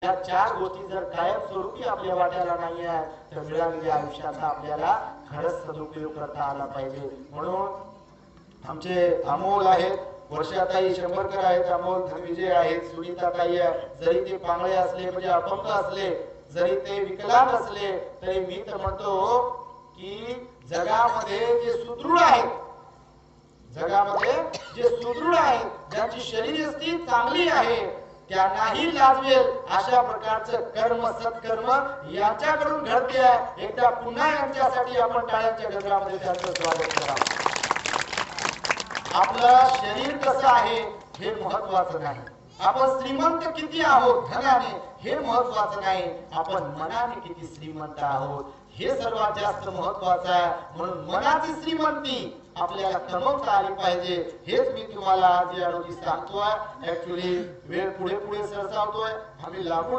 या चार गोष्टी जर कायम स्वरूपी आपल्या वाट्याला नाही आहे तर मिळालेल्या आयुष्याचा आपल्याला खरंच सदुपयोग करता आला पाहिजे। म्हणून आमचे अमोल आहेत, वर्षाताई शंभरकर आहेत, अमोल धनविजय आहेत, सुनीताताई जरी ते पांगळे असले म्हणजे अपंग असले, जरी ते विकलांग असले तरी मी तर म्हणतो की जगामध्ये जे सुदृढ आहेत, जगामध्ये जे सुदृढ आहेत, ज्यांची शरीरयष्टी चांगली आहे त्यांनाही लाजवेल अशा प्रकारचं कर्म सत्कर्म यांच्याकडून घडते आहे। एकदा पुन्हा यांच्यासाठी आपण टाळ्यांच्या गजरामध्ये त्यांचं स्वागत करा। आपलं शरीर कसं आहे हे महत्वाचं नाही, आपण श्रीमंत किती आहोत धनाने हे महत्वाचं नाही, आपण मनाने किती श्रीमंत आहोत हे सर्वात जास्त महत्वाचं आहे। म्हणून मनाची श्रीमंती आपल्याला कमवता आली पाहिजे हेच मी तुम्हाला आज या रोजी सांगतोय। ऍक्च्युअली वेळ पुढे पुढे सरसावतोय, आम्ही लागू